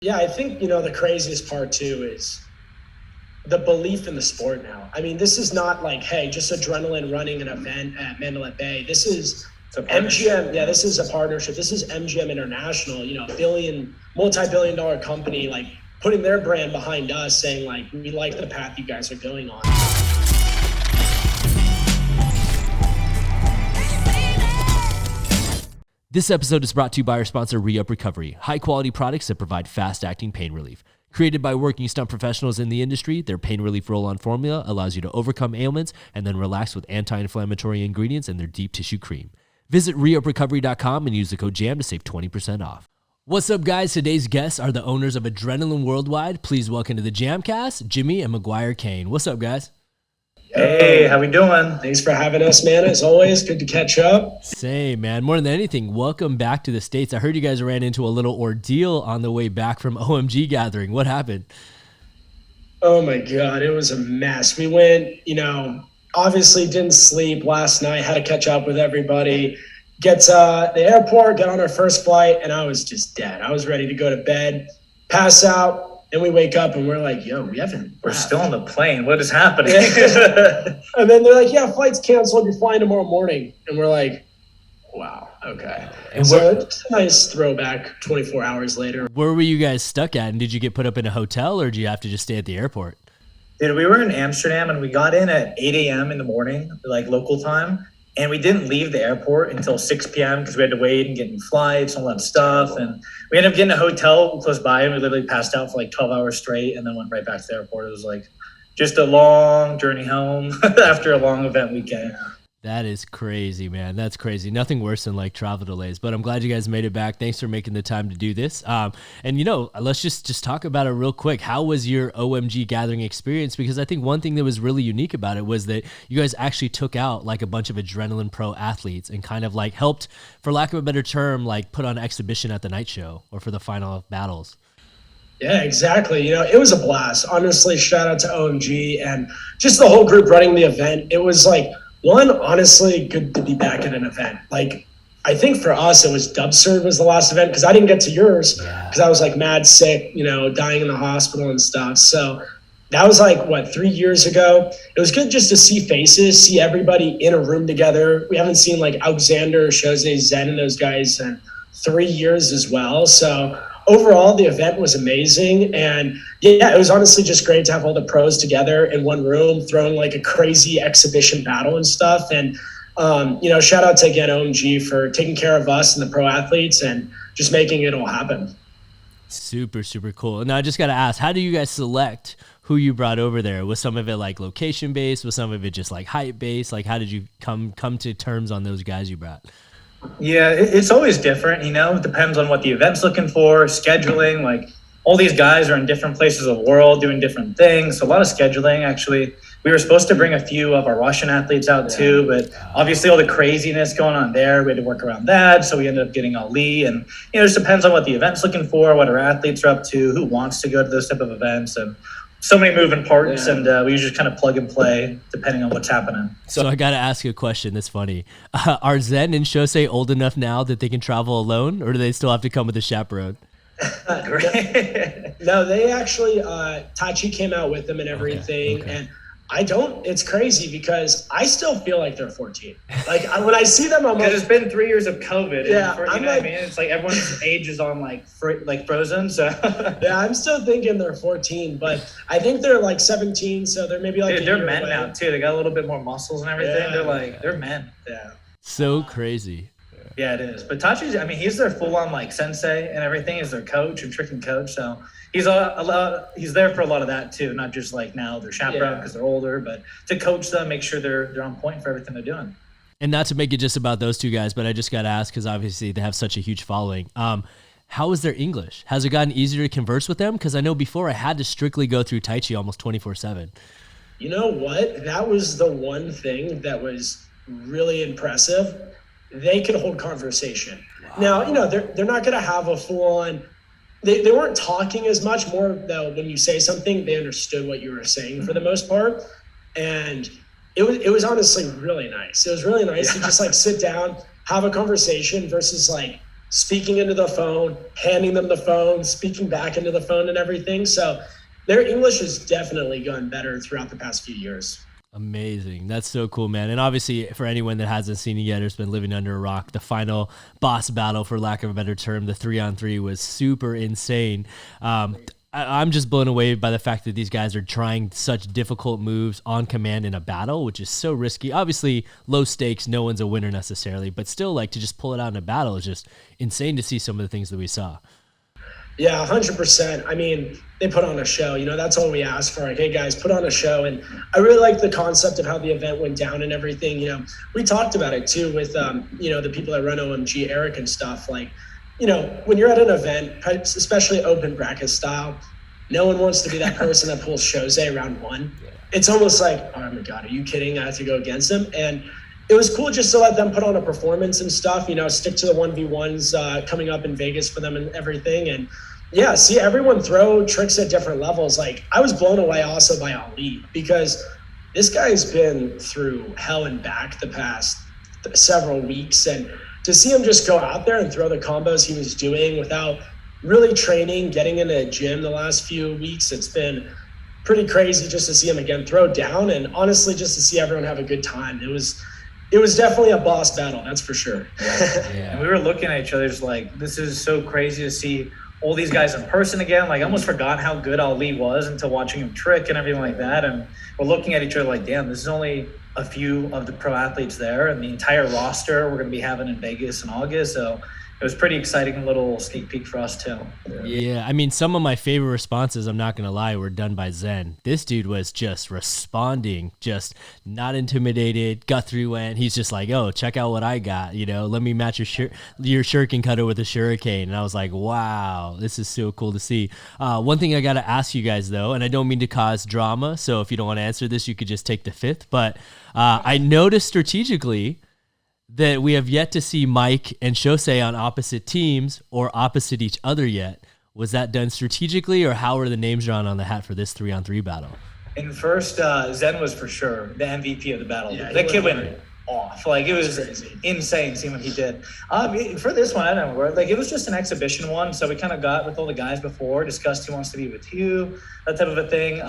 Yeah, I think, the craziest part too is the belief in the sport now. I mean, this is not like, hey, just adrenaline running an event at Mandalay Bay. This is MGM. Yeah, this is a partnership. This is MGM International, multi-billion dollar company, like putting their brand behind us, saying like, we like the path you guys are going on. This episode is brought to you by our sponsor, Re-Up Recovery, high-quality products that provide fast-acting pain relief. Created by working stunt professionals in the industry, their pain relief roll-on formula allows you to overcome ailments and then relax with anti-inflammatory ingredients in their deep tissue cream. Visit reuprecovery.com and use the code JAM to save 20% off. What's up, guys? Today's guests are the owners of Adrenaline Worldwide. Please welcome to the JAMCast, Jimmy and Maguire Kane. What's up, guys? Hey, how we doing? Thanks for having us, man. As always, good to catch up. Same, man. More than anything, welcome back to the States. I heard you guys ran into a little ordeal on the way back from OMG gathering. What happened? Oh my God, it was a mess. We went, obviously didn't sleep last night, had to catch up with everybody. Get to the airport, get on our first flight, and I was just dead. I was ready to go to bed, pass out. And we wake up and we're like, yo, we're still on the plane. What is happening? And then they're like, yeah, flight's canceled. You're flying tomorrow morning. And we're like, wow, okay. And so it's a nice throwback 24 hours later. Where were you guys stuck at? And did you get put up in a hotel or did you have to just stay at the airport? Dude, we were in Amsterdam and we got in at 8 a.m. in the morning, like local time. And we didn't leave the airport until 6 p.m. because we had to wait and get new flights and all that stuff. And we ended up getting a hotel close by and we literally passed out for like 12 hours straight and then went right back to the airport. It was like just a long journey home after a long event weekend. That is crazy, man. That's crazy. Nothing worse than like travel delays, but I'm glad you guys made it back. Thanks for making the time to do this. And let's just talk about it real quick. How was your OMG gathering experience? Because I think one thing that was really unique about it was that you guys actually took out like a bunch of adrenaline pro athletes and kind of like helped, for lack of a better term, like put on exhibition at the night show or for the final battles. Yeah, exactly. It was a blast. Honestly, shout out to OMG and just the whole group running the event. It was like, one, honestly, good to be back at an event. Like, I think for us, it was Dubsurd was the last event because I didn't get to yours because I was like mad sick, dying in the hospital and stuff. So that was like, 3 years ago? It was good just to see faces, see everybody in a room together. We haven't seen like Alexander, Jose, Zen, and those guys in 3 years as well. So overall, the event was amazing. And yeah, it was honestly just great to have all the pros together in one room, throwing like a crazy exhibition battle and stuff. And, shout out to again OMG for taking care of us and the pro athletes and just making it all happen. Super, super cool. Now I just got to ask, how do you guys select who you brought over there? Was some of it like location based? Was some of it just like height based? Like how did you come to terms on those guys you brought? Yeah, it's always different, It depends on what the event's looking for, scheduling. Like all these guys are in different places of the world doing different things. So a lot of scheduling, actually. We were supposed to bring a few of our Russian athletes out too, but obviously all the craziness going on there, we had to work around that. So we ended up getting Ali. And, it just depends on what the event's looking for, what our athletes are up to, who wants to go to those type of events. And so many moving parts, and we usually kind of plug and play depending on what's happening. So I got to ask you a question that's funny. Are Zen and Shosei old enough now that they can travel alone, or do they still have to come with a chaperone? No, they actually, Tachi came out with them and everything. Okay. And it's crazy because I still feel like they're 14. Like when I see them, I'm like, it's been 3 years of COVID. Yeah, what I mean? It's like everyone's age is on like frozen. So yeah, I'm still thinking they're 14, but I think they're like 17. So they're maybe like, they're men now too. They got a little bit more muscles and everything. Yeah, they're men. Yeah. So crazy. Yeah, it is. But Tachi's, he's their full-on like sensei and everything. Is their coach and tricking coach. So he's he's there for a lot of that too. Not just like now they're chaperone because they're older, but to coach them, make sure they're on point for everything they're doing. And not to make it just about those two guys, but I just got to ask because obviously they have such a huge following. How is their English? Has it gotten easier to converse with them? Because I know before I had to strictly go through Tai Chi almost 24/7. You know what? That was the one thing that was really impressive. They could hold conversation. Wow. Now, they're not going to have a full-on. They weren't talking as much. More though, when you say something, they understood what you were saying for the most part, and it was honestly really nice. It was really nice to just like sit down, have a conversation versus like speaking into the phone, handing them the phone, speaking back into the phone and everything. So their English has definitely gone better throughout the past few years. Amazing. That's so cool, man. And obviously, for anyone that hasn't seen it yet or has been living under a rock, the final boss battle, for lack of a better term, the 3-on-3 was super insane. I'm just blown away by the fact that these guys are trying such difficult moves on command in a battle, which is so risky. Obviously, low stakes, no one's a winner necessarily, but still, like, to just pull it out in a battle is just insane to see some of the things that we saw. Yeah, 100%. I mean, they put on a show. That's all we ask for. Like, hey, guys, put on a show. And I really like the concept of how the event went down and everything. We talked about it, too, with, the people that run OMG, Eric and stuff. Like, when you're at an event, especially open bracket style, no one wants to be that person that pulls Jose round one. It's almost like, oh, my God, are you kidding? I have to go against him. And it was cool just to let them put on a performance and stuff, stick to the 1v1s coming up in Vegas for them and everything. And yeah, see everyone throw tricks at different levels. Like, I was blown away also by Ali, because this guy's been through hell and back the past several weeks. And to see him just go out there and throw the combos he was doing without really training, getting in a gym the last few weeks, it's been pretty crazy just to see him again throw down, and honestly just to see everyone have a good time. It was definitely a boss battle, that's for sure. Yeah. And we were looking at each other just like, this is so crazy to see all these guys in person again. Like, I almost forgot how good Ali was until watching him trick and everything like that. And we're looking at each other like, damn, this is only a few of the pro athletes there, and the entire roster we're going to be having in Vegas in August. So it was pretty exciting little sneak peek for us too. Yeah, I mean, some of my favorite responses, I'm not going to lie, were done by Zen. This dude was just responding, just not intimidated. Guthrie went, he's just like, oh, check out what I got. Let me match your shuriken cutter with a shuriken. And I was like, wow, this is so cool to see. One thing I got to ask you guys, though, and I don't mean to cause drama, so if you don't want to answer this, you could just take the fifth. But I noticed strategically that we have yet to see Mike and Shosei on opposite teams or opposite each other yet. Was that done strategically, or how were the names drawn on the hat for this 3-on-3 battle? In first, Zen was for sure the MVP of the battle. Yeah, that kid went off. Like, it was insane seeing what he did. For this one, I don't know, like, it was just an exhibition one, so we kind of got with all the guys before, discussed who wants to be with who, that type of a thing.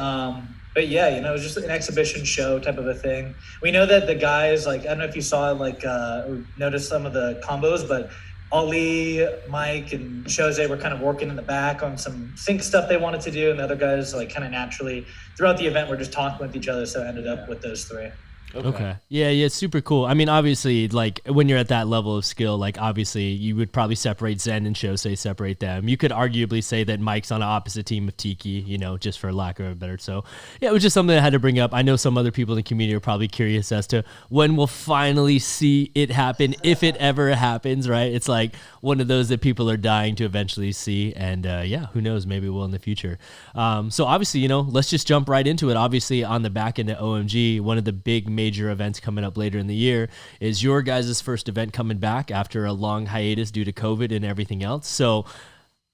But yeah, it was just an exhibition show type of a thing. We know that the guys, like, I don't know if you saw, like, or noticed some of the combos, but Ali, Mike, and Jose were kind of working in the back on some sync stuff they wanted to do, and the other guys, like, kind of naturally throughout the event were just talking with each other, so it ended up with those three. Okay. Yeah, it's super cool. I mean, obviously, like, when you're at that level of skill, like, obviously, you would probably separate Zen and Shosei, separate them. You could arguably say that Mike's on an opposite team of Tiki, just for lack of a better. So, yeah, it was just something I had to bring up. I know some other people in the community are probably curious as to when we'll finally see it happen, if it ever happens, right? It's like one of those that people are dying to eventually see. And, yeah, who knows? Maybe we'll in the future. So, obviously, let's just jump right into it. Obviously, on the back end of OMG, one of the big major events coming up later in the year is your guys' first event coming back after a long hiatus due to COVID and everything else. So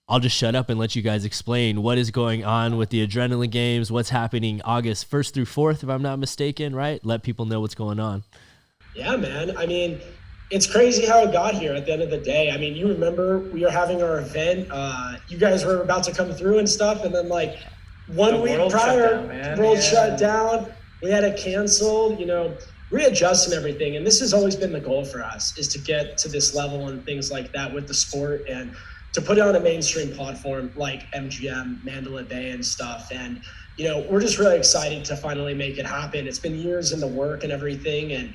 I'll just shut up and let you guys explain what is going on with the Adrenaline Games, what's happening August 1st through 4th, if I'm not mistaken, right? Let people know what's going on. Yeah, man. I mean, it's crazy how it got here at the end of the day. I mean, you remember we were having our event. You guys were about to come through and stuff, and then, like, 1 week prior, world shut down. We had it canceled, readjust and everything. And this has always been the goal for us, is to get to this level and things like that with the sport, and to put it on a mainstream platform like MGM, Mandalay Bay and stuff. And, we're just really excited to finally make it happen. It's been years in the work and everything. And,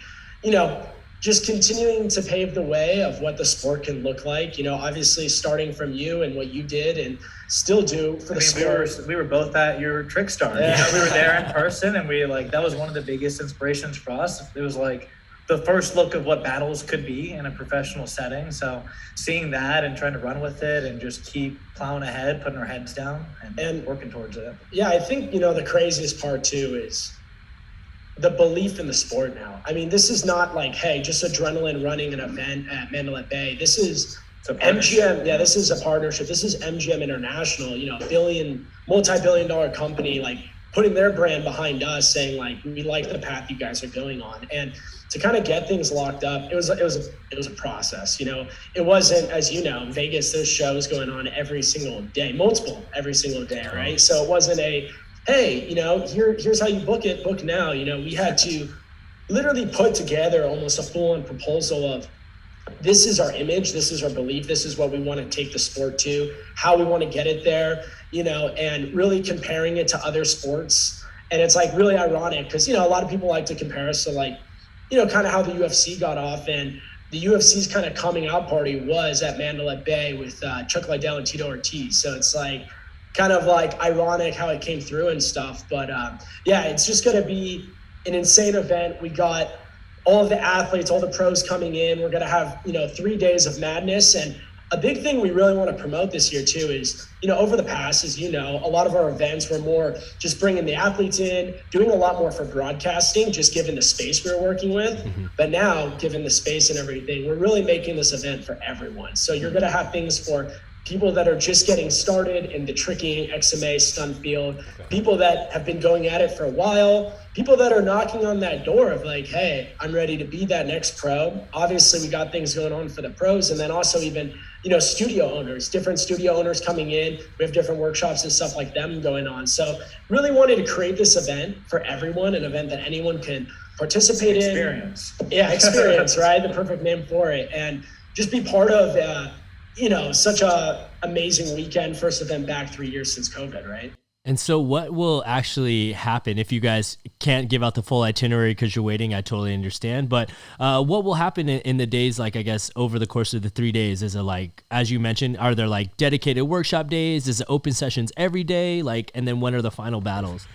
just continuing to pave the way of what the sport can look like, obviously starting from you and what you did and still do for the sport. We were both at your Trick Star. Yeah. We were there in person, and that was one of the biggest inspirations for us. It was like the first look of what battles could be in a professional setting. So seeing that and trying to run with it and just keep plowing ahead, putting our heads down and working towards it. Yeah, I think, the craziest part too is the belief in the sport now. I mean, this is not like, hey, just adrenaline running an event at Mandalay Bay. This is MGM. Yeah, this is a partnership. This is MGM International, multi-billion dollar company, like, putting their brand behind us, saying like, we like the path you guys are going on. And to kind of get things locked up, it was a process. It wasn't, as you know, Vegas, there's shows going on every single day, every single day, right? So it wasn't hey, here's how you book it, book now. We had to literally put together almost a full-on proposal of, this is our image, this is our belief, this is what we want to take the sport to, how we want to get it there, and really comparing it to other sports. And it's like really ironic because, a lot of people like to compare us to like, kind of how the UFC got off, and the UFC's kind of coming out party was at Mandalay Bay with Chuck Liddell and Tito Ortiz. So it's like kind of like ironic how it came through and stuff. But it's just going to be an insane event. We got all of the athletes, all the pros coming in. We're going to have, 3 days of madness. And a big thing we really want to promote this year too is, over the past, as a lot of our events were more just bringing the athletes in, doing a lot more for broadcasting, just given the space we were working with. Mm-hmm. But now, given the space and everything, we're really making this event for everyone. So you're going to have things for people that are just getting started in the tricking XMA stunt field, people that have been going at it for a while, people that are knocking on that door of like, hey, I'm ready to be that next pro. Obviously, we got things going on for the pros, and then also even, studio owners, different studio owners coming in. We have different workshops and stuff like them going on. So really wanted to create this event for everyone, an event that anyone can participate in. Experience, right? The perfect name for it. And just be part of such a amazing weekend, first event back 3 years since COVID, right? And so what will actually happen if you guys can't give out the full itinerary because you're waiting? I totally understand. But what will happen in the days, like, I guess, over the course of the 3 days? Is it like, as you mentioned, are there like dedicated workshop days? Is it open sessions every day? And then when are the final battles?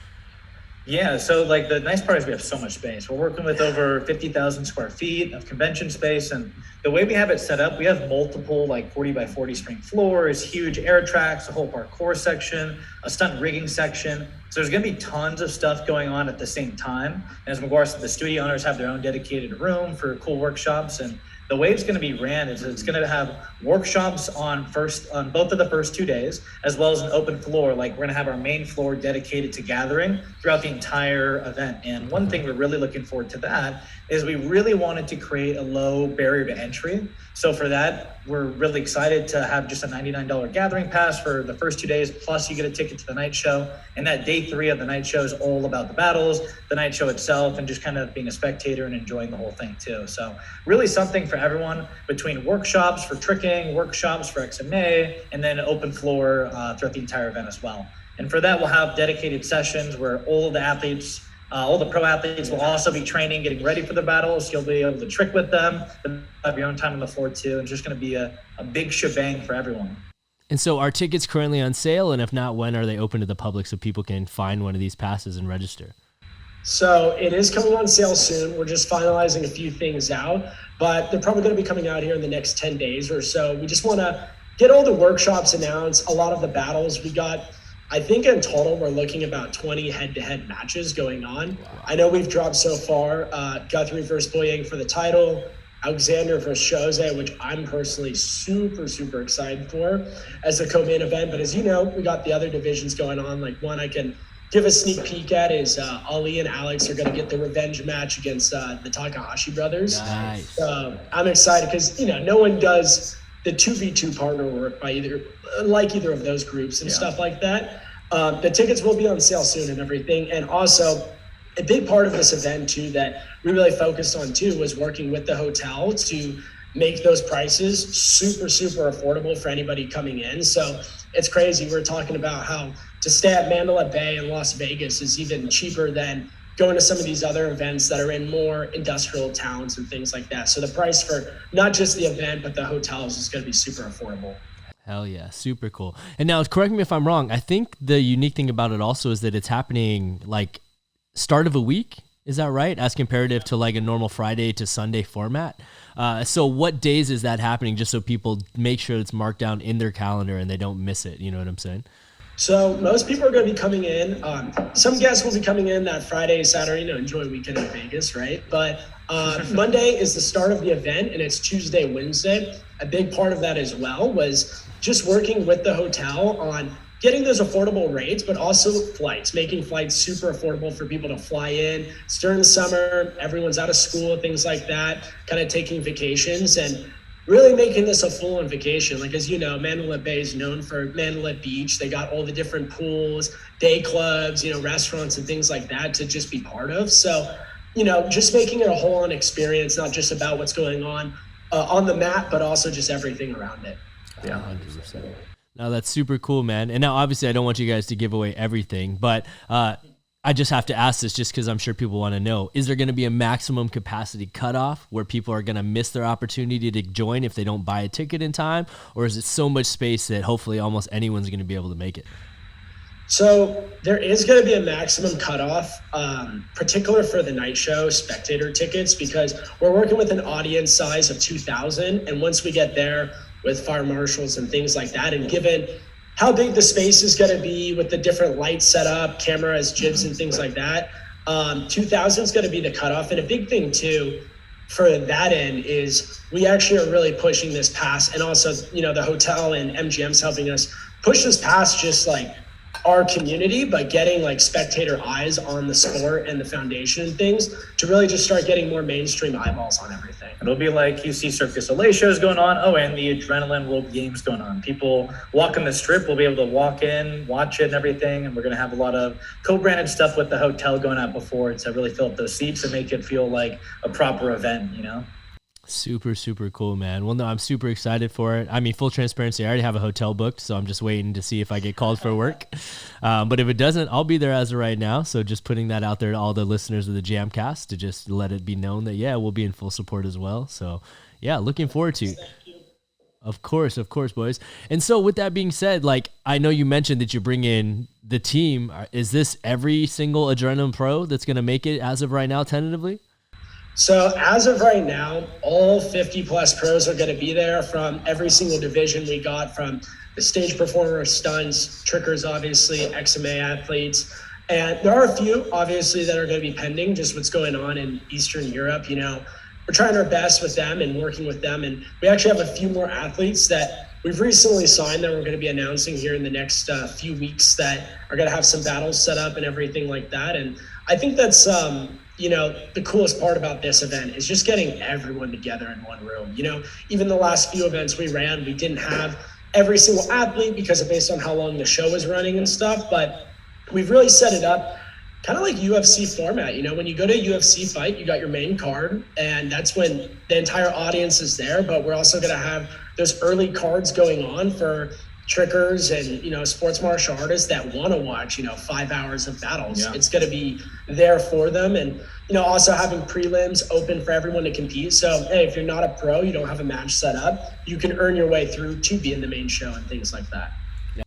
Yeah, so like the nice part is we have so much space. We're working with over 50,000 square feet of convention space. And the way we have it set up, we have multiple like 40 by 40 spring floors, huge air tracks, a whole parkour section, a stunt rigging section. So there's going to be tons of stuff going on at the same time. And as Maguire said, the studio owners have their own dedicated room for cool workshops. And the way it's going to be ran is it's going to have workshops on both of the first 2 days, as well as an open floor. Like, we're going to have our main floor dedicated to gathering throughout the entire event. And one thing we're really looking forward to that is we really wanted to create a low barrier to entry. So for that, we're really excited to have just a $99 gathering pass for the first 2 days, plus you get a ticket to the night show. And that day 3 of the night show is all about the battles, the night show itself, and just kind of being a spectator and enjoying the whole thing too. So really something for everyone, between workshops for tricking, workshops for XMA, and then an open floor throughout the entire event as well. And for that, we'll have dedicated sessions where all of the athletes, all the pro athletes will also be training, getting ready for the battles. You'll be able to trick with them, have your own time on the floor too. And it's just going to be a big shebang for everyone. And so are tickets currently on sale? And if not, when are they open to the public so people can find one of these passes and register? So it is coming on sale soon. We're just finalizing a few things out, but they're probably going to be coming out here in the next 10 days or so. We just want to get all the workshops announced, a lot of the battles. We got, I think in total, we're looking about 20 head-to-head matches going on. Wow. I know we've dropped so far, Guthrie versus Boyang for the title, Alexander versus Jose, which I'm personally super, super excited for as a co-main event. But as you know, we got the other divisions going on. Like, one I can give a sneak peek at is Ali and Alex are going to get the revenge match against the Takahashi brothers. Nice. So I'm excited because, no one does the 2v2 partner work by either of those groups and stuff like that. The tickets will be on sale soon and everything. And also, a big part of this event too that we really focused on too was working with the hotel to make those prices super, super affordable for anybody coming in. So it's crazy. We're talking about how to stay at Mandalay Bay in Las Vegas is even cheaper than going to some of these other events that are in more industrial towns and things like that. So the price for not just the event, but the hotels is going to be super affordable. Hell yeah, super cool. And now, correct me if I'm wrong, I think the unique thing about it also is that it's happening like start of a week. Is that right? As comparative to like a normal Friday to Sunday format. So what days is that happening, just so people make sure it's marked down in their calendar and they don't miss it? You know what I'm saying? So most people are going to be coming in. Some guests will be coming in that Friday, Saturday, enjoy a weekend in Vegas, right? But Monday is the start of the event, and it's Tuesday, Wednesday. A big part of that as well was just working with the hotel on getting those affordable rates, but also flights, making flights super affordable for people to fly in. It's during the summer, everyone's out of school, things like that, kind of taking vacations and really making this a full-on vacation. Like, as you know, Mandalay Bay is known for Mandalay Beach. They got all the different pools, day clubs, restaurants and things like that to just be part of. So, just making it a whole-on experience, not just about what's going on the map, but also just everything around it. Yeah, 100%. No, that's super cool, man. And now, obviously, I don't want you guys to give away everything, but I just have to ask this just because I'm sure people want to know. Is there going to be a maximum capacity cutoff where people are going to miss their opportunity to join if they don't buy a ticket in time? Or is it so much space that hopefully almost anyone's going to be able to make it? So there is going to be a maximum cutoff, particular for the night show spectator tickets, because we're working with an audience size of 2,000. And once we get there with fire marshals and things like that, and given how big the space is going to be with the different lights set up, cameras, jibs, and things like that, 2,000 is going to be the cutoff. And a big thing too for that end is we actually are really pushing this past, and also, the hotel and MGM's helping us push this past just like our community, but getting like spectator eyes on the sport and the foundation and things to really just start getting more mainstream eyeballs on everything. It'll be like you see Cirque du Soleil shows going on. Oh, and the Adrenaline World Games going on. People walking the strip will be able to walk in, watch it and everything. And we're going to have a lot of co-branded stuff with the hotel going out before to really fill up those seats and make it feel like a proper event, Super, super cool, man. Well, no, I'm super excited for it. I mean, full transparency, I already have a hotel booked, so I'm just waiting to see if I get called for work. But if it doesn't, I'll be there as of right now. So just putting that out there to all the listeners of the JAMCast to just let it be known that, yeah, we'll be in full support as well. So, yeah, looking forward to it. Of course, boys. And so with that being said, like, I know you mentioned that you bring in the team. Is this every single Adrenaline Pro that's going to make it as of right now, tentatively? So as of right now, all 50 plus pros are going to be there from every single division. We got from the stage performers, stunts, trickers, obviously, XMA athletes. And there are a few, obviously, that are going to be pending, just what's going on in Eastern Europe. We're trying our best with them and working with them. And we actually have a few more athletes that we've recently signed that we're going to be announcing here in the next few weeks that are going to have some battles set up and everything like that. And I think that's, the coolest part about this event is just getting everyone together in one room. Even the last few events we ran, we didn't have every single athlete because of based on how long the show was running and stuff, but we've really set it up kind of like UFC format. When you go to a UFC fight, you got your main card, and that's when the entire audience is there, but we're also going to have those early cards going on for trickers and sports martial artists that want to watch 5 hours of battles. Yeah. It's going to be there for them, and also having prelims open for everyone to compete. So hey, if you're not a pro, you don't have a match set up, you can earn your way through to be in the main show and things like that.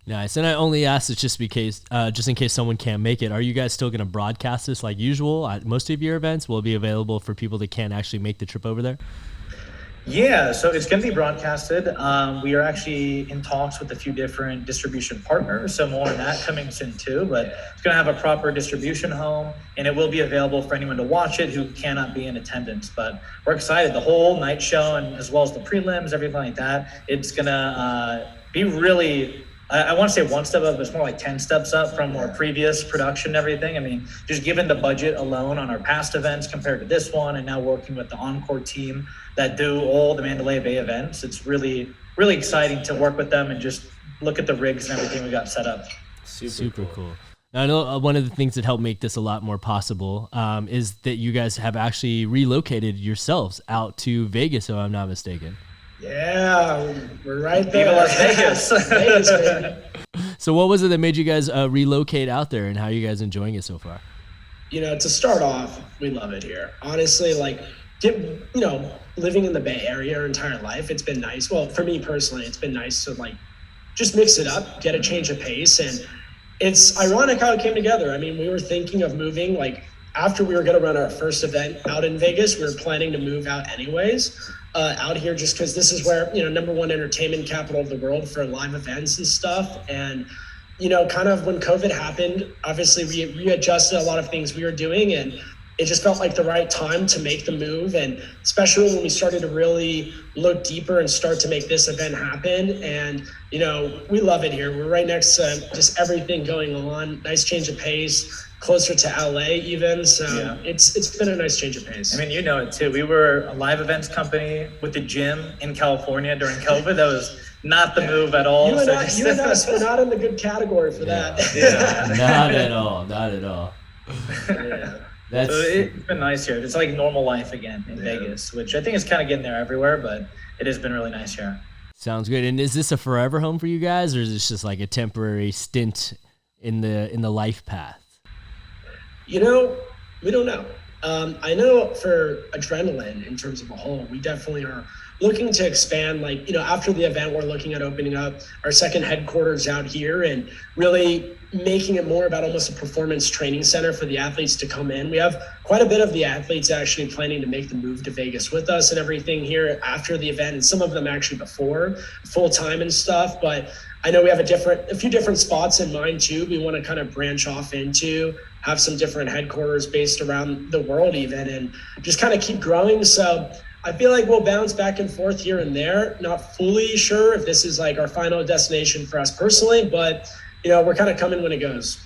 Nice. And I only asked this just in case someone can't make it. Are you guys still going to broadcast this like usual at most of your events? Will it be available for people that can't actually make the trip over there? Yeah, so it's going to be broadcasted. We are actually in talks with a few different distribution partners, so more on that coming soon too, but it's going to have a proper distribution home, and it will be available for anyone to watch it who cannot be in attendance. But we're excited. The whole night show, and as well as the prelims, everything like that, it's going to be really, I want to say one step up, but it's more like 10 steps up from our previous production and everything. I mean, just given the budget alone on our past events compared to this one, and now working with the Encore team that do all the Mandalay Bay events, it's really, really exciting to work with them and just look at the rigs and everything we got set up. Super cool. Now, I know one of the things that helped make this a lot more possible is that you guys have actually relocated yourselves out to Vegas, if I'm not mistaken. Yeah, we're right there. Viva Las Vegas. Vegas, baby. So what was it that made you guys relocate out there, and how are you guys enjoying it so far? To start off, we love it here. Honestly, living in the Bay Area our entire life, it's been nice. Well, for me personally, it's been nice to just mix it up, get a change of pace. And it's ironic how it came together. I mean, we were thinking of moving, after we were going to run our first event out in Vegas, we were planning to move out anyways, out here, just because this is where, number one entertainment capital of the world for live events and stuff. And, kind of when COVID happened, obviously we readjusted a lot of things we were doing, and it just felt like the right time to make the move. And especially when we started to really look deeper and start to make this event happen. And, you know, we love it here. We're right next to just everything going on. Nice change of pace, closer to LA even. So it's been a nice change of pace. I mean, you know it too. We were a live events company with the gym in California during COVID. That was not the move at all. You and us, we're not in the good category for that. Yeah, not at all. Not at all. Yeah. So it's been nice here. It's like normal life again in Vegas, which I think is kind of getting there everywhere, but it has been really nice here. Sounds good. And is this a forever home for you guys, or is this just like a temporary stint in the life path? You know, we don't know. I know for Adrenaline, in terms of a whole, we definitely are looking to expand. Like, you know, after the event, we're looking at opening up our second headquarters out here and really making it more about almost a performance training center for the athletes to come in. We have quite a bit of the athletes actually planning to make the move to Vegas with us and everything here after the event, and some of them actually before full time and stuff. But I know we have a few different spots in mind too. We want to kind of branch off into, have some different headquarters based around the world even, and just kind of keep growing. So I feel like we'll bounce back and forth here and there. Not fully sure if this is like our final destination for us personally, but you know, we're kind of coming when it goes.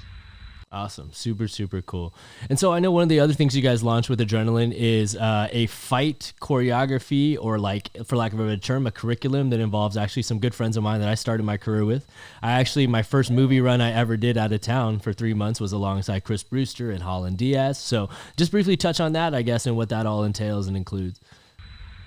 Awesome. Super, super cool. And so I know one of the other things you guys launched with Adrenaline is a fight choreography, or like, for lack of a better term, a curriculum that involves actually some good friends of mine that I started my career with. My first movie run I ever did out of town for 3 months was alongside Chris Brewster and Holland Diaz. So just briefly touch on that, I guess, and what that all entails and includes.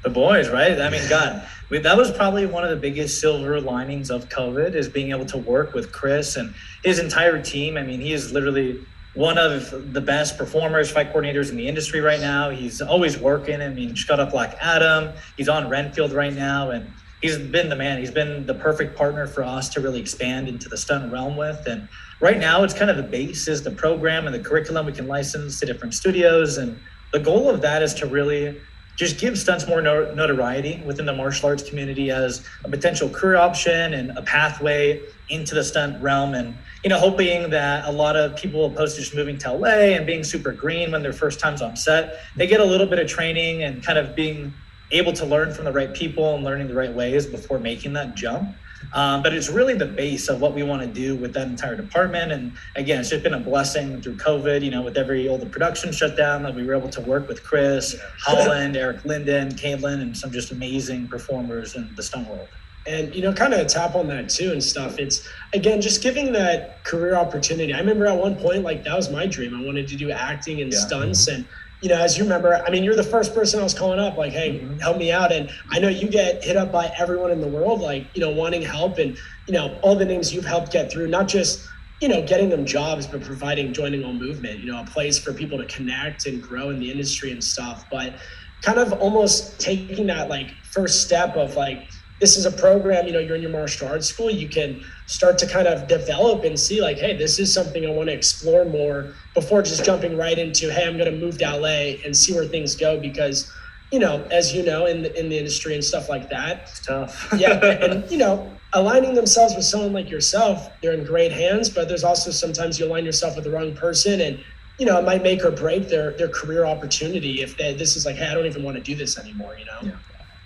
The boys, right? I mean, God, that was probably one of the biggest silver linings of COVID, is being able to work with Chris and his entire team. I mean, he is literally one of the best performers, fight coordinators in the industry right now. He's always working. I mean, Shut Up Black Adam. He's on Renfield right now, and he's been the man. He's been the perfect partner for us to really expand into the stunt realm with. And right now, it's kind of the base is the program and the curriculum we can license to different studios. And the goal of that is to really just give stunts more notoriety within the martial arts community as a potential career option and a pathway into the stunt realm. And, you know, hoping that a lot of people, opposed to just moving to LA and being super green when their first time's on set, they get a little bit of training and kind of being able to learn from the right people and learning the right ways before making that jump. But it's really the base of what we want to do with that entire department. And again, it's just been a blessing through COVID, you know, with all the production shut down, that we were able to work with Chris, Holland, Eric Linden, Caitlin, and some just amazing performers in the stunt world. And, you know, kind of tap on that too and stuff. It's, again, just giving that career opportunity. I remember at one point, like, that was my dream. I wanted to do acting and stunts. And, you know, as you remember, I mean, you're the first person I was calling up, like, hey, help me out. And I know you get hit up by everyone in the world, like, you know, wanting help. And, you know, all the names you've helped get through, not just, you know, getting them jobs, but providing Joining All Movement, you know, a place for people to connect and grow in the industry and stuff. But kind of almost taking that, like, first step of, like, this is a program, you know, you're in your martial arts school, you can start to kind of develop and see, like, hey, this is something I want to explore more before just jumping right into, hey, I'm going to move to LA and see where things go. Because, you know, as you know, in the industry and stuff like that, it's tough. Yeah. And, you know, aligning themselves with someone like yourself, they're in great hands, but there's also sometimes you align yourself with the wrong person, and, you know, it might make or break their career opportunity if this is like, hey, I don't even want to do this anymore, you know? Yeah.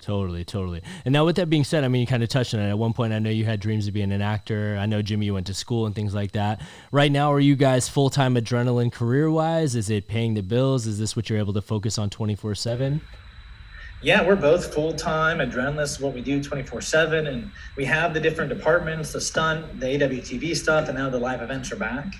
Totally. And now with that being said, I mean, you kind of touched on it. At one point, I know you had dreams of being an actor. I know, Jimmy, you went to school and things like that. Right now, are you guys full-time Adrenaline career-wise? Is it paying the bills? Is this what you're able to focus on 24/7? Yeah, we're both full-time. Adrenaline is what we do 24/7. And we have the different departments, the stunt, the AWTV stuff, and now the live events are back.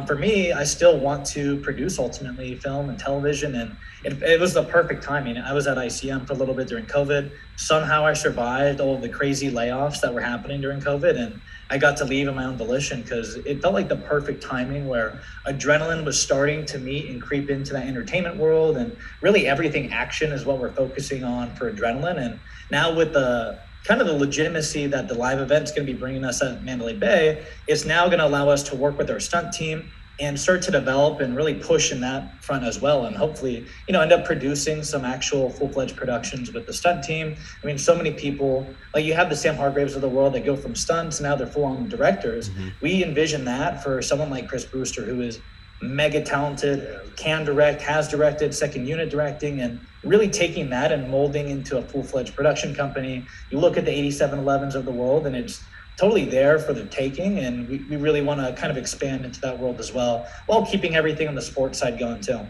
For me, I still want to produce ultimately film and television, and it was the perfect timing. I was at ICM for a little bit during COVID. Somehow I survived all of the crazy layoffs that were happening during COVID, and I got to leave on my own volition because it felt like the perfect timing where Adrenaline was starting to meet and creep into that entertainment world, and really everything action is what we're focusing on for Adrenaline. And now with the kind of the legitimacy that the live event's going to be bringing us at Mandalay Bay, it's now going to allow us to work with our stunt team and start to develop and really push in that front as well. And hopefully, you know, end up producing some actual full-fledged productions with the stunt team. I mean, so many people, like you have the Sam Hargraves of the world that go from stunts, now they're full-on directors. We envision that for someone like Chris Brewster, who is mega talented, can direct, has directed, second unit directing, and really taking that and molding into a full-fledged production company. You look at the 8711s of the world, and it's totally there for the taking, and we really want to kind of expand into that world as well, while keeping everything on the sports side going too.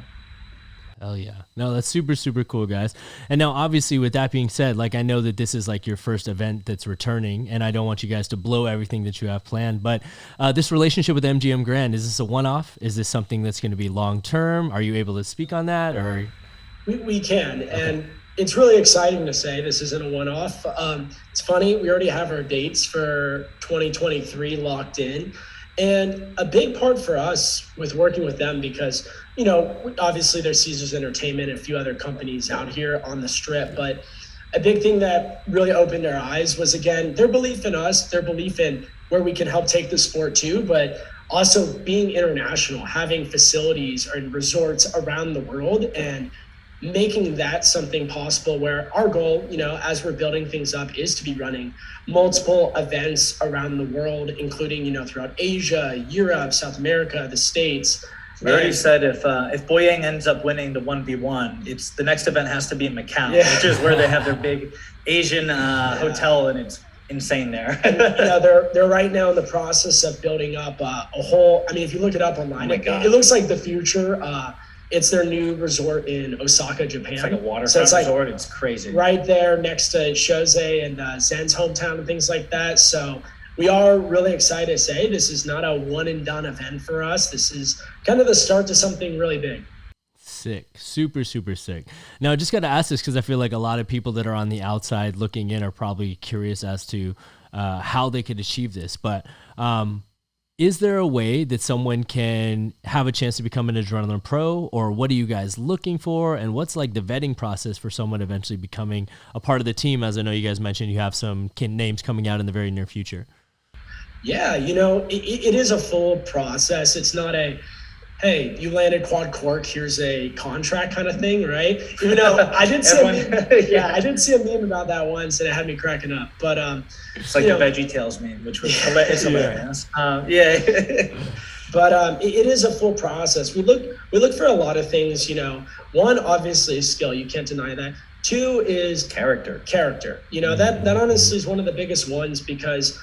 Hell yeah. No, that's super, super cool, guys. And now, obviously, with that being said, like, I know that this is like your first event that's returning, and I don't want you guys to blow everything that you have planned, but this relationship with MGM Grand, is this a one-off? Is this something that's going to be long-term? Are you able to speak on that? Or We can, and it's really exciting to say this isn't a one-off. It's funny, we already have our dates for 2023 locked in. And a big part for us with working with them, because, you know, obviously there's Caesars Entertainment and a few other companies out here on the strip, but a big thing that really opened our eyes was, again, their belief in us, their belief in where we can help take the sport to, but also being international, having facilities and resorts around the world, and making that something possible, where our goal, you know, as we're building things up, is to be running multiple events around the world, including, you know, throughout Asia, Europe, South America, the States. We already said if Boyang ends up winning the 1v1, it's the next event has to be in Macau, which is where they have their big Asian hotel, and it's insane there. And, you know, they're right now in the process of building up a whole. I mean, if you look it up online, it looks like the future. It's their new resort in Osaka, Japan. It's like a waterfront resort. It's crazy. Right there next to Shosei and Zen's hometown and things like that. So we are really excited to say this is not a one and done event for us. This is kind of the start to something really big. Sick. Super, super sick. Now, I just got to ask this because I feel like a lot of people that are on the outside looking in are probably curious as to how they could achieve this. But is there a way that someone can have a chance to become an Adrenaline Pro, or what are you guys looking for? And what's like the vetting process for someone eventually becoming a part of the team? As I know you guys mentioned, you have some names coming out in the very near future. Yeah, you know, it is a full process. It's not a, hey, you landed quad cork, here's a contract kind of thing, right? Even though I did see I did see a meme about that once, and it had me cracking up. But it's like the Veggie Tales meme, which was hilarious. But it is a full process. We look for a lot of things. You know, one, obviously is skill. You can't deny that. Two is character. You know, that honestly is one of the biggest ones, because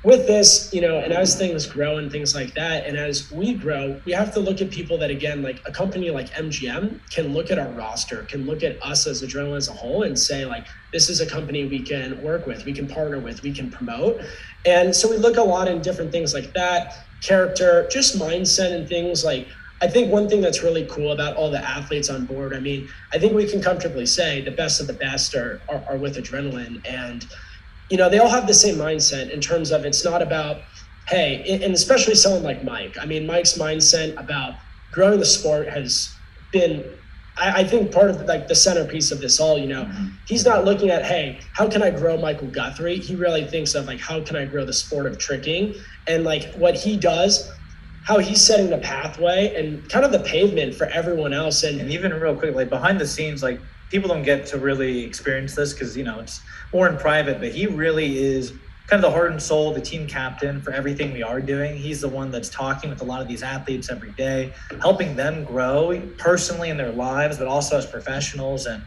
with this, you know, and as things grow and things like that, and as we grow, we have to look at people that, again, like a company like MGM can look at our roster, can look at us as Adrenaline as a whole and say, like, this is a company we can work with, we can partner with, we can promote. And so we look a lot in different things like that, character, just mindset and things like, I think one thing that's really cool about all the athletes on board, I mean, I think we can comfortably say the best of the best are with Adrenaline. And you know, they all have the same mindset in terms of, it's not about, hey, and especially someone like Mike. I mean, Mike's mindset about growing the sport has been, I think, part of like the centerpiece of this all. You know, he's not looking at, hey, how can I grow Michael Guthrie? He really thinks of like, how can I grow the sport of tricking? And like what he does, how he's setting the pathway and kind of the pavement for everyone else. And even real quick, like behind the scenes, like people don't get to really experience this because, you know, it's more in private, but he really is kind of the heart and soul, the team captain for everything we are doing. He's the one that's talking with a lot of these athletes every day, helping them grow personally in their lives, but also as professionals. And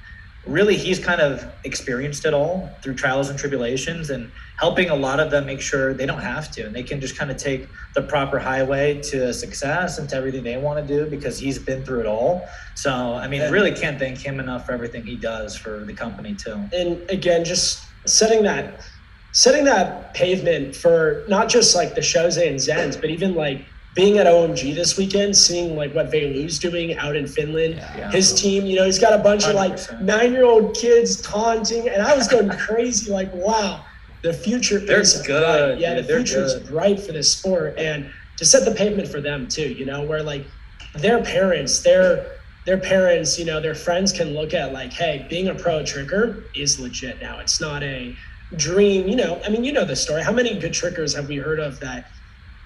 really, he's kind of experienced it all through trials and tribulations, and helping a lot of them make sure they don't have to, and they can just kind of take the proper highway to success and to everything they want to do, because he's been through it all. So, I mean, really can't thank him enough for everything he does for the company too. And again, just setting that pavement for not just like the Shosei and Zens, but even like being at OMG this weekend, seeing like what Veilu's doing out in Finland, his team, you know, he's got a bunch 100%. Of like 9-year-old kids taunting, and I was going crazy, like, wow, the future is good. Bright. Yeah, the future is bright for this sport, and to set the pavement for them too, you know, where like their parents, you know, their friends can look at like, hey, being a pro tricker is legit now. It's not a dream, you know. I mean, you know the story. How many good trickers have we heard of that,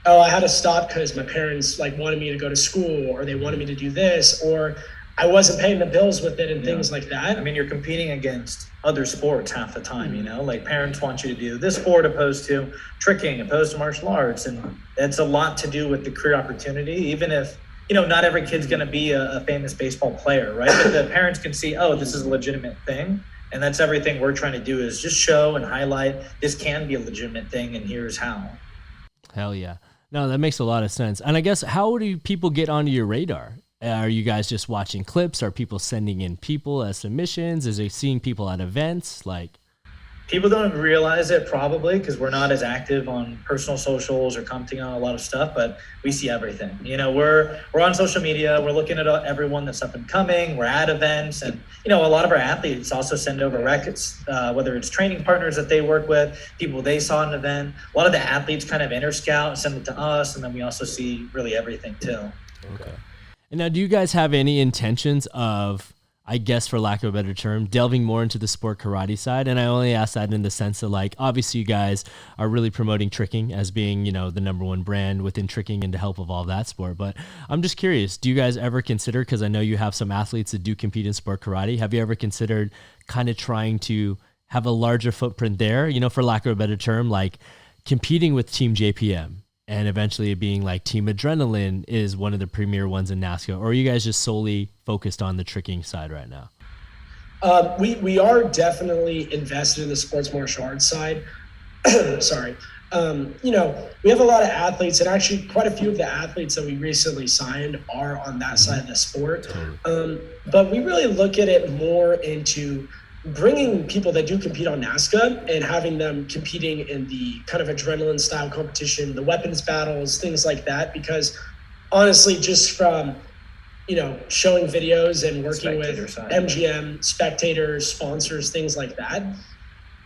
oh, I had to stop because my parents like wanted me to go to school, or they wanted me to do this, or I wasn't paying the bills with it and things like that. I mean, you're competing against other sports half the time, you know, like parents want you to do this sport opposed to tricking, opposed to martial arts. And it's a lot to do with the career opportunity. Even if not every kid's going to be a famous baseball player, right? But the parents can see, oh, this is a legitimate thing. And that's everything we're trying to do, is just show and highlight this can be a legitimate thing, and here's how. Hell yeah. No, that makes a lot of sense. And I guess, how do people get onto your radar? Are you guys just watching clips? Are people sending in people as submissions? Is they seeing people at events? People don't realize it, probably because we're not as active on personal socials or commenting on a lot of stuff, but we see everything. We're on social media. We're looking at everyone that's up and coming. We're at events, and a lot of our athletes also send over records, whether it's training partners that they work with, people they saw at an event. A lot of the athletes kind of interscout and send it to us, and then we also see really everything too. Okay. And now, do you guys have any intentions of, I guess, for lack of a better term, delving more into the sport karate side? And I only ask that in the sense that, obviously you guys are really promoting tricking as being, the number one brand within tricking and to help evolve that sport. But I'm just curious, do you guys ever consider, because I know you have some athletes that do compete in sport karate, have you ever considered kind of trying to have a larger footprint there, for lack of a better term, competing with Team JPM? And eventually it being Team Adrenaline is one of the premier ones in NASCAR, or are you guys just solely focused on the tricking side right now? We are definitely invested in the sports martial arts side. Sorry. We have a lot of athletes, and actually quite a few of the athletes that we recently signed are on that side of the sport. But we really look at it more into bringing people that do compete on NASCAR and having them competing in the kind of adrenaline style competition, the weapons battles, things like that. Because honestly, just from, showing videos and working with MGM, spectators, sponsors, things like that,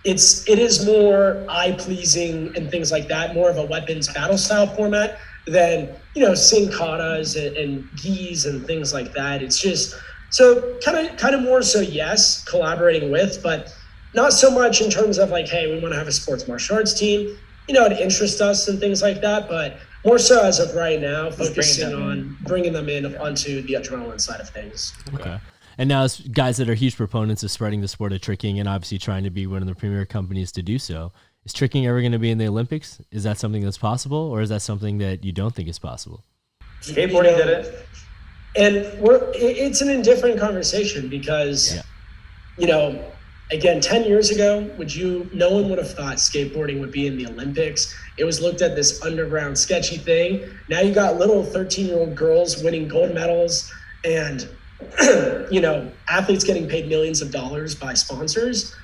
it is more eye pleasing and things like that, more of a weapons battle style format than, seeing katas and gis and things like that. It's just, so kind of more so, yes, collaborating with, but not so much in terms of hey, we want to have a sports martial arts team, it interests us and things like that, but more so as of right now, focusing on bringing them in onto the adrenaline side of things. Okay. And now, as guys that are huge proponents of spreading the sport of tricking and obviously trying to be one of the premier companies to do so, is tricking ever going to be in the Olympics? Is that something that's possible, or is that something that you don't think is possible? Skateboarding did it. And it's an indifferent conversation because, again, 10 years ago, no one would have thought skateboarding would be in the Olympics. It was looked at this underground sketchy thing. Now you got little 13-year-old girls winning gold medals and, athletes getting paid millions of dollars by sponsors.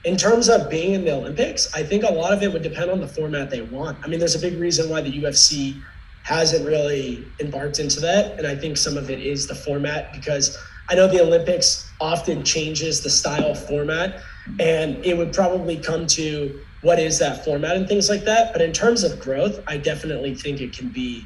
In terms of being in the Olympics, I think a lot of it would depend on the format they want. I mean, there's a big reason why the UFC hasn't really embarked into that. And I think some of it is the format, because I know the Olympics often changes the style format, and it would probably come to what is that format and things like that. But in terms of growth, I definitely think it can be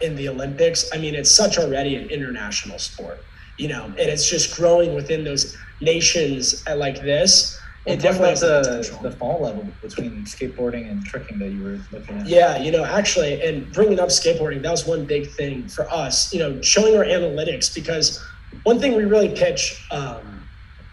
in the Olympics. I mean, it's such already an international sport, and it's just growing within those nations like this. It definitely has the fall level between skateboarding and tricking that you were looking at. Yeah, actually, and bringing up skateboarding, that was one big thing for us, showing our analytics, because one thing we really pitch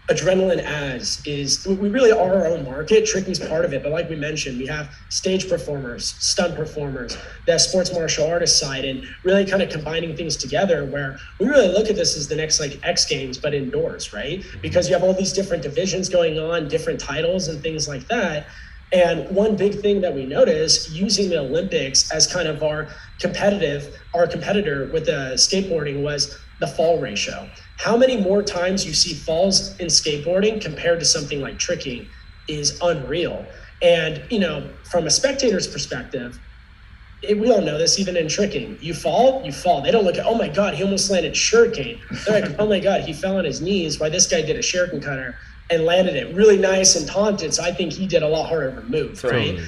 Adrenaline as is we really are our own market. Tricking's part of it, but like we mentioned, we have stage performers, stunt performers, that sports martial artist side, and really kind of combining things together where we really look at this as the next X Games, but indoors, right? Because you have all these different divisions going on, different titles and things like that. And one big thing that we noticed using the Olympics as kind of our competitor with the skateboarding was the fall ratio. How many more times you see falls in skateboarding compared to something like tricking is unreal. And, from a spectator's perspective, we all know this, even in tricking. You fall. They don't look at, oh my God, he almost landed shuriken. They're like, oh my God, he fell on his knees while this guy did a shuriken cutter and landed it really nice and taunted. So I think he did a lot harder of a move, right? Totally.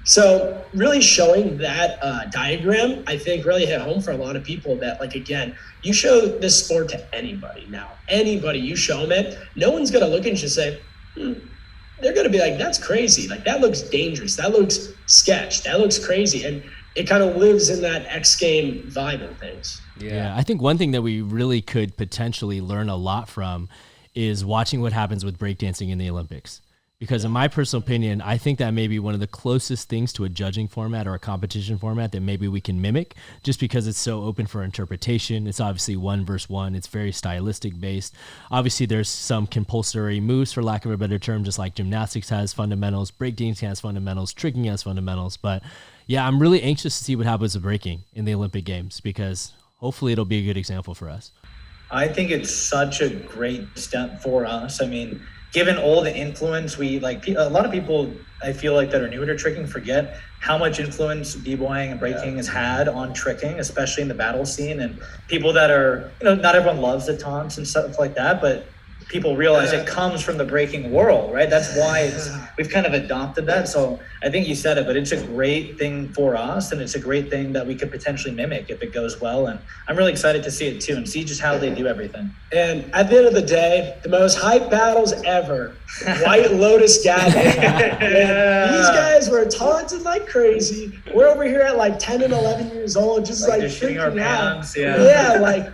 So really showing that diagram, I think really hit home for a lot of people that, again, you show this sport to anybody now. Anybody you show them it, no one's going to look and just say, they're going to be like, that's crazy. That looks dangerous. That looks sketch. That looks crazy. And it kind of lives in that X game vibe and things. Yeah, I think one thing that we really could potentially learn a lot from is watching what happens with breakdancing in the Olympics. Because in my personal opinion, I think that may be one of the closest things to a judging format or a competition format that maybe we can mimic, just because it's so open for interpretation. It's obviously 1v1. It's very stylistic based. Obviously, there's some compulsory moves, for lack of a better term, just like gymnastics has fundamentals, breakdancing has fundamentals, tricking has fundamentals. But yeah, I'm really anxious to see what happens with breaking in the Olympic Games, because hopefully it'll be a good example for us. I think it's such a great step for us. I mean, given all the influence a lot of people, I feel like, that are newer to tricking forget how much influence b-boying and breaking has had on tricking, especially in the battle scene. And people that are, not everyone loves the taunts and stuff like that, but people realize it comes from the breaking world, right? That's why we've kind of adopted that. So I think you said it, but it's a great thing for us, and it's a great thing that we could potentially mimic if it goes well. And I'm really excited to see it too, and see just how they do everything. And at the end of the day, the most hype battles ever, White Lotus gathering. These guys were taunted like crazy. We're over here at like 10 and 11 years old, just like shitting our pants. Yeah, like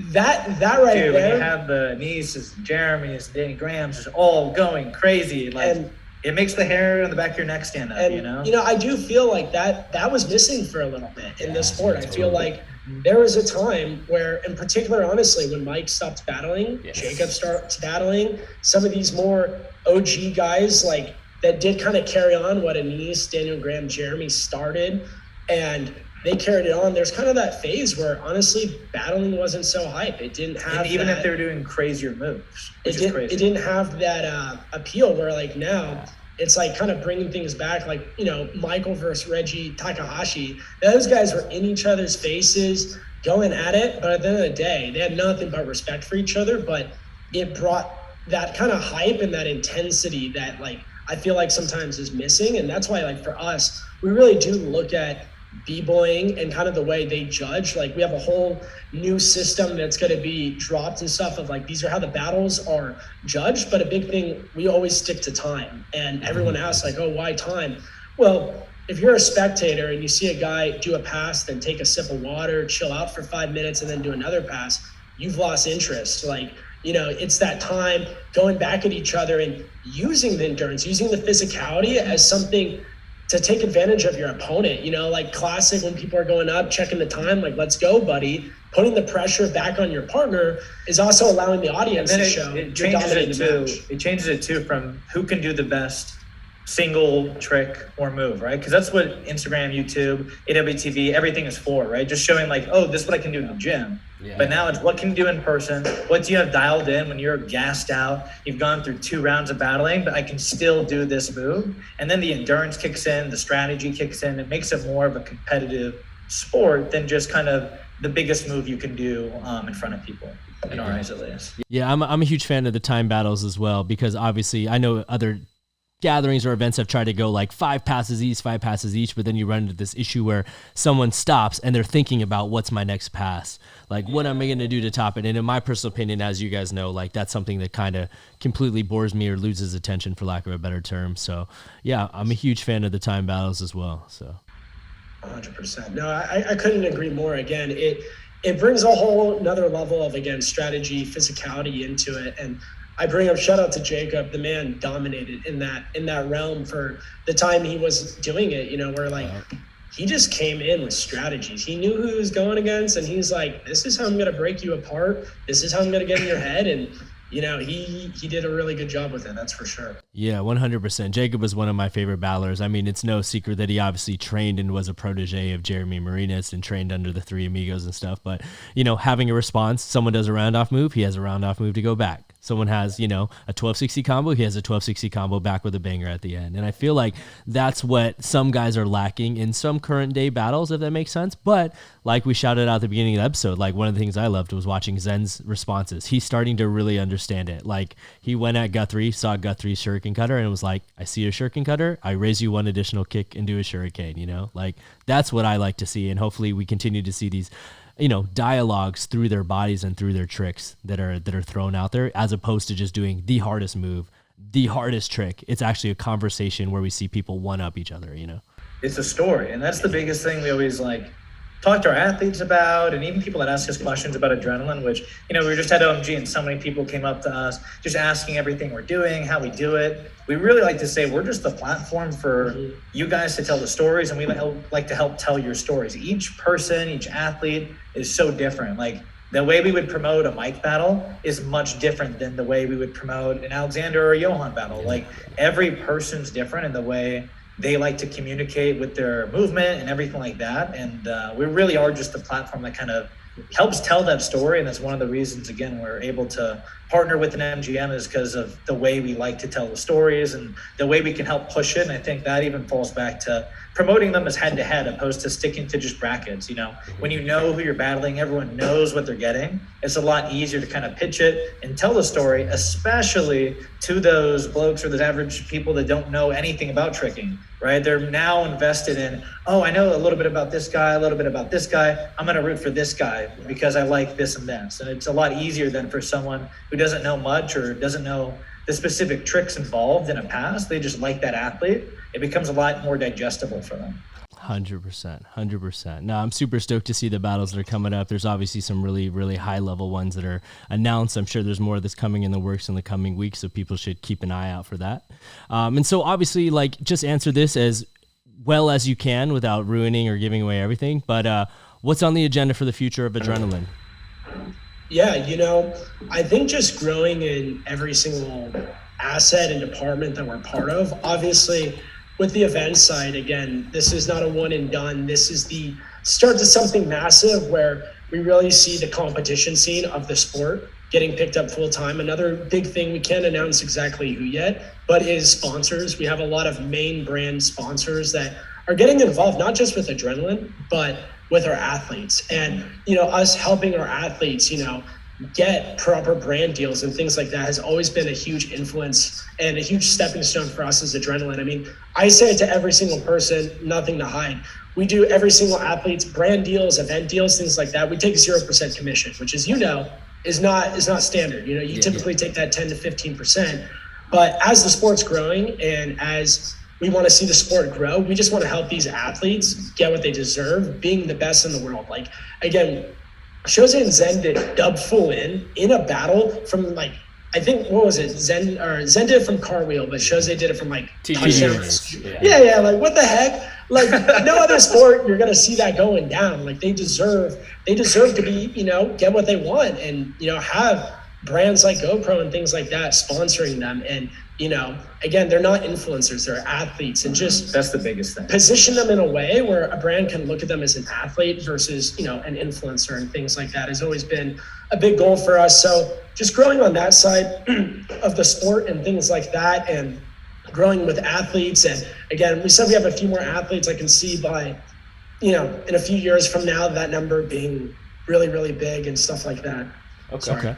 that right Dude, there. when you have the nieces, Jeremy's, Danny Graham's, just all going crazy, like, it makes the hair on the back of your neck stand up, I do feel like that was missing for a little bit in this sport. I feel like there was a time where, in particular, honestly, when Mike stopped battling, Jacob starts battling, some of these more OG guys, like, that did kind of carry on what Anise, Daniel Graham, Jeremy started, and they carried it on. There's kind of that phase where, honestly, battling wasn't so hype. It didn't have and even if they were doing crazier moves, which is crazy. It didn't have that appeal where, like, now it's like kind of bringing things back, like, Michael versus Reggie Takahashi. Those guys were in each other's faces, going at it, but at the end of the day, they had nothing but respect for each other, but it brought that kind of hype and that intensity that, like, I feel like sometimes is missing. And that's why, like, for us, we really do look at b-boying and kind of the way they judge. Like, we have a whole new system that's going to be dropped and stuff of, like, these are how the battles are judged. But a big thing, we always stick to time. And everyone asks, like, oh, why time? Well, if you're a spectator and you see a guy do a pass, then take a sip of water, chill out for 5 minutes, and then do another pass, you've lost interest. Like, it's that time going back at each other and using the endurance, using the physicality as something to take advantage of your opponent. Like, classic when people are going up, checking the time, like, let's go, buddy. Putting the pressure back on your partner is also allowing the audience to show it changes it too from who can do the best single trick or move, right? Because that's what Instagram, YouTube, AWTV, everything is for, right? Just showing, like, oh, this is what I can do in the gym. Yeah. But now it's what can you do in person? What do you have dialed in when you're gassed out? You've gone through 2 rounds of battling, but I can still do this move. And then the endurance kicks in, the strategy kicks in. It makes it more of a competitive sport than just kind of the biggest move you can do in front of people, in our eyes at least. Yeah, I'm a huge fan of the time battles as well, because obviously I know other gatherings or events have tried to go like 5 passes each, but then you run into this issue where someone stops and they're thinking about what's my next pass, like what am I going to do to top it. And in my personal opinion, as you guys know, like, that's something that kind of completely bores me or loses attention, for lack of a better term. So yeah, I'm a huge fan of the time battles as well. So 100%. No, I couldn't agree more. Again, it brings a whole another level of, again, strategy, physicality into it. And I bring up, shout out to Jacob. The man dominated in that realm for the time he was doing it, where, like, he just came in with strategies. He knew who he was going against, and he's like, this is how I'm going to break you apart. This is how I'm going to get in your head. And, he did a really good job with it. That's for sure. Yeah, 100%. Jacob was one of my favorite battlers. I mean, it's no secret that he obviously trained and was a protege of Jeremy Marinas and trained under the Three Amigos and stuff. But, having a response, someone does a round-off move, he has a round-off move to go back. Someone has, a 1260 combo, he has a 1260 combo back with a banger at the end. And I feel like that's what some guys are lacking in some current day battles, if that makes sense. But like we shouted out at the beginning of the episode, like, one of the things I loved was watching Zen's responses. He's starting to really understand it. Like, he went at Guthrie, saw Guthrie's shuriken cutter, and was like, I see a shuriken cutter, I raise you 1 additional kick and do a shuriken, like, that's what I like to see. And hopefully we continue to see these dialogues through their bodies and through their tricks that are thrown out there, as opposed to just doing the hardest move, the hardest trick. It's actually a conversation where we see people one up each other, It's a story. And that's the biggest thing we always, like, talk to our athletes about, and even people that ask us questions about adrenaline, which, we were just at OMG and so many people came up to us just asking everything we're doing, how we do it. We really like to say we're just the platform for you guys to tell the stories, and we like to help tell your stories. Each person, each athlete is so different. Like, the way we would promote a Mike battle is much different than the way we would promote an Alexander or a Johan battle. Like, every person's different in the way they like to communicate with their movement and everything like that. And we really are just the platform that kind of helps tell that story. And that's one of the reasons, again, we're able to partner with an MGM, is because of the way we like to tell the stories and the way we can help push it. And I think that even falls back to promoting them as head to head, opposed to sticking to just brackets. When you know who you're battling, everyone knows what they're getting. It's a lot easier to kind of pitch it and tell the story, especially to those blokes or those average people that don't know anything about tricking, right? They're now invested in, oh, I know a little bit about this guy, a little bit about this guy. I'm going to root for this guy because I like this and this. And it's a lot easier than for someone who doesn't know much or doesn't know the specific tricks involved in a pass. They just like that athlete. It becomes a lot more digestible for them. 100%. No, I'm super stoked to see the battles that are coming up. There's obviously some really, really high level ones that are announced. I'm sure there's more of this coming in the works in the coming weeks, so people should keep an eye out for that. And so obviously, like, just answer this as well as you can without ruining or giving away everything. But what's on the agenda for the future of adrenaline? Yeah, I think just growing in every single asset and department that we're part of. Obviously, with the event side, again, this is not a one and done. This is the start to something massive where we really see the competition scene of the sport getting picked up full time. Another big thing, we can't announce exactly who yet, but is sponsors. We have a lot of main brand sponsors that are getting involved, not just with adrenaline, but with our athletes. And, us helping our athletes, get proper brand deals and things like that has always been a huge influence and a huge stepping stone for us as adrenaline. I mean, I say it to every single person, nothing to hide. We do every single athlete's brand deals, event deals, things like that. We take 0% commission, which, as you know, is not standard. You typically take that 10 to 15%. But as the sport's growing and as we want to see the sport grow, we just want to help these athletes get what they deserve, being the best in the world. Like, again, Jose and Zen did dub full in a battle from, like, I think, what was it? Zen did it from Cartwheel, but Jose did it from, like, touchdowns. Yeah, like, what the heck? Like, no other sport you're gonna see that going down. Like, they deserve to be, get what they want and, have brands like GoPro and things like that sponsoring them. And, again, they're not influencers, they're athletes, and just that's the biggest thing. Position them in a way where a brand can look at them as an athlete versus, an influencer, and things like that has always been a big goal for us. So just growing on that side of the sport and things like that, and growing with athletes. And again, we said we have a few more athletes. I can see by, in a few years from now, that number being really, really big and stuff like that. Okay.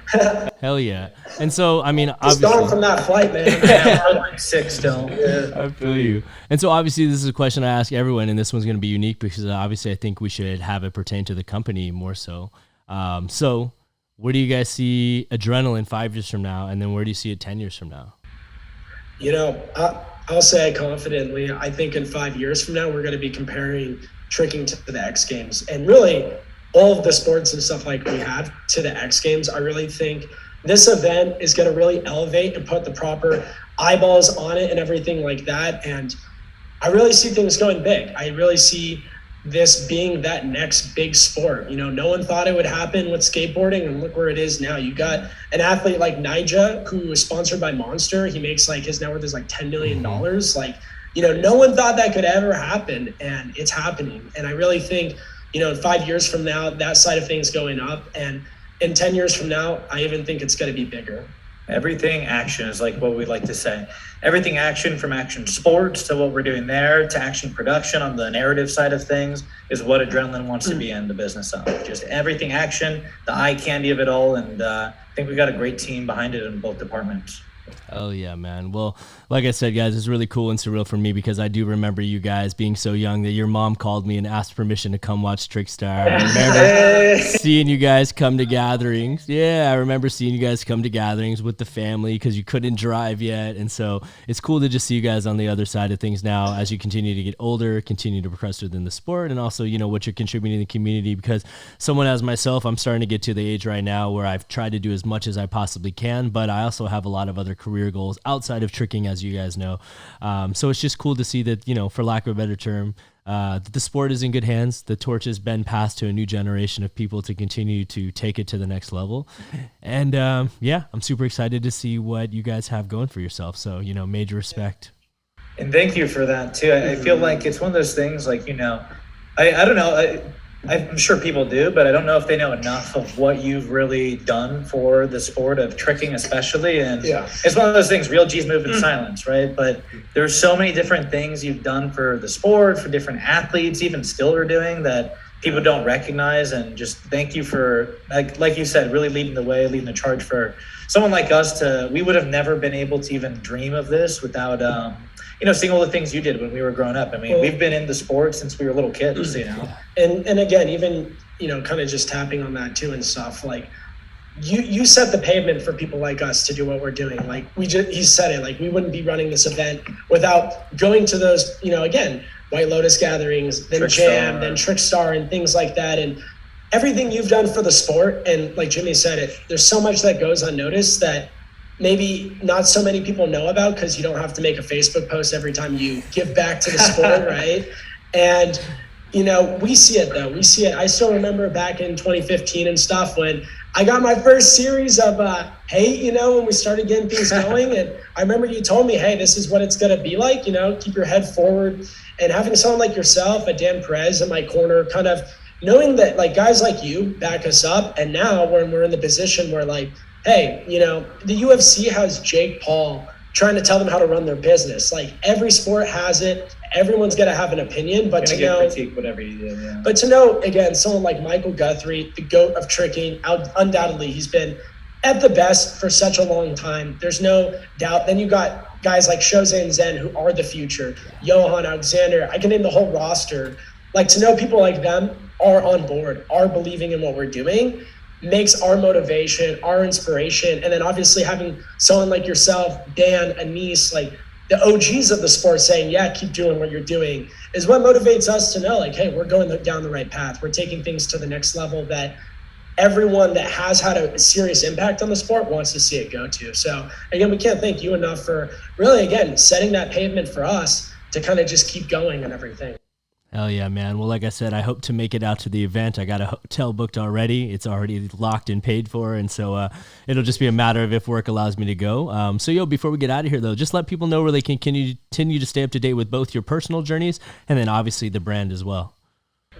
Hell yeah. And so, I mean, just going from that flight, man. I'm like 6 still. Yeah. I feel you. And so, obviously, this is a question I ask everyone, and this one's going to be unique because obviously I think we should have it pertain to the company more so. So, where do you guys see adrenaline 5 years from now, and then where do you see it 10 years from now? I'll say confidently, I think in 5 years from now, we're going to be comparing tricking to the X Games. And really, all of the sports and stuff like we have to the X Games. I really think this event is going to really elevate and put the proper eyeballs on it and everything like that. And I really see things going big. I really see this being that next big sport. No one thought it would happen with skateboarding, and look where it is now. You got an athlete like Nija, who is sponsored by Monster. He makes, like, his net worth is like $10 million. Like, no one thought that could ever happen, and it's happening. And I really think, in 5 years from now, that side of things going up, and in 10 years from now, I even think it's going to be bigger. Everything action is like what we like to say. Everything action, from action sports to what we're doing there to action production on the narrative side of things, is what adrenaline wants to be in the business of. Just everything action, the eye candy of it all. And I think we've got a great team behind it in both departments. Oh yeah, man. Well, like I said, guys, it's really cool and surreal for me because I do remember you guys being so young that your mom called me and asked permission to come watch Trickstar. I remember seeing you guys come to gatherings. Yeah, I remember seeing you guys come to gatherings with the family because you couldn't drive yet. And so it's cool to just see you guys on the other side of things now as you continue to get older, continue to progress within the sport, and also, you know, what you're contributing to the community. Because someone as myself, I'm starting to get to the age right now where I've tried to do as much as I possibly can, but I also have a lot of other career goals outside of tricking, as you guys know. So it's just cool to see that, you know, for lack of a better term, that the sport is in good hands. The torch has been passed to a new generation of people to continue to take it to the next level. And yeah, I'm super excited to see what you guys have going for yourself. So, you know, major respect. And thank you for that too. I feel like it's one of those things, like, you know, I don't know. I'm sure people do, but I don't know if they know enough of what you've really done for the sport of tricking, especially. And it's one of those things, real G's move in silence, right? But there's so many different things you've done for the sport, for different athletes, even still are doing, that people don't recognize. And just thank you for, like you said, really leading the way, leading the charge for someone like us we would have never been able to even dream of this without, you know, seeing all the things you did when we were growing up. I mean, we've been in the sport since we were little kids, you know. And again, even, you know, kind of just tapping on that too and stuff, like you set the pavement for people like us to do what we're doing. Like he said it, like we wouldn't be running this event without going to those, you know, again, White Lotus gatherings, then Jam, then Trickstar and things like that. And everything you've done for the sport. And like Jimmy said, there's so much that goes unnoticed that maybe not so many people know about because you don't have to make a Facebook post every time you give back to the sport, right? And, you know, we see it though. We see it. I still remember back in 2015 and stuff when I got my first series of hate, you know, when we started getting things going. And I remember you told me, hey, this is what it's going to be like, you know, keep your head forward. And having someone like yourself, a Dan Perez in my corner, kind of knowing that like guys like you back us up. And now when we're in the position where like, hey, you know, the UFC has Jake Paul trying to tell them how to run their business. Like every sport has it. Everyone's going to have an opinion, but to know, critique whatever you do, yeah. But to know, again, someone like Michael Guthrie, the GOAT of tricking, undoubtedly he's been at the best for such a long time. There's no doubt. Then you got guys like Jose and Zen who are the future. Johan, Alexander, I can name the whole roster. Like to know people like them are on board, are believing in what we're doing, makes our motivation, our inspiration. And then obviously having someone like yourself, Dan, Anise, like the OGs of the sport saying, yeah, keep doing what you're doing is what motivates us to know like, hey, we're going down the right path. We're taking things to the next level that everyone that has had a serious impact on the sport wants to see it go to. So again, we can't thank you enough for really, again, setting that pavement for us to kind of just keep going and everything. Hell yeah, man. Well, like I said, I hope to make it out to the event. I got a hotel booked already. It's already locked and paid for. And so it'll just be a matter of if work allows me to go. So, before we get out of here, though, just let people know where they can continue to stay up to date with both your personal journeys and then obviously the brand as well.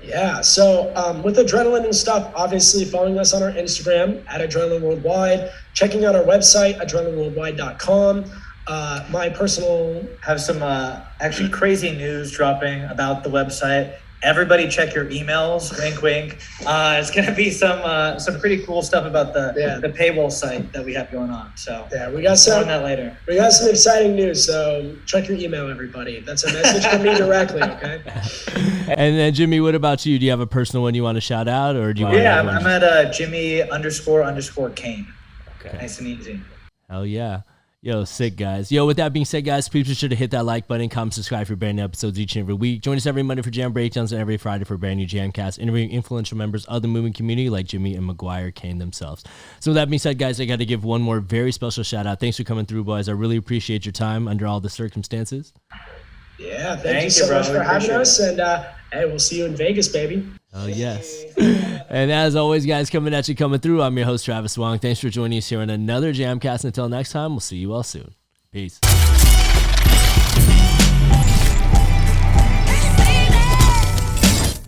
Yeah. So with Adrenaline and stuff, obviously following us on our Instagram at Adrenaline Worldwide, checking out our website, adrenalineworldwide.com. My personal have some actually crazy news dropping about the website. Everybody check your emails. Wink, wink. It's gonna be some pretty cool stuff about the paywall site that we have going on. So yeah, we got some on that later. We got some exciting news. So check your email, everybody. That's a message from me directly. Okay. And then Jimmy, what about you? Do you have a personal one you want to shout out, or do you? Yeah, I'm at Jimmy__Kane. Okay. Nice and easy. Hell yeah. Yo, sick, guys. Yo, with that being said, guys, please be sure to hit that like button, comment, subscribe for brand new episodes each and every week. Join us every Monday for Jam Breakdowns and every Friday for brand new JAMCast, interviewing influential members of the moving community like Jimmy and Maguire Kane themselves. So with that being said, guys, I got to give one more very special shout out. Thanks for coming through, boys. I really appreciate your time under all the circumstances. Yeah, thank you so much for having us. And hey, we'll see you in Vegas, baby. Oh, yes. And as always, guys, coming through, I'm your host, Travis Wong. Thanks for joining us here on another JAMCast. Until next time, we'll see you all soon. Peace.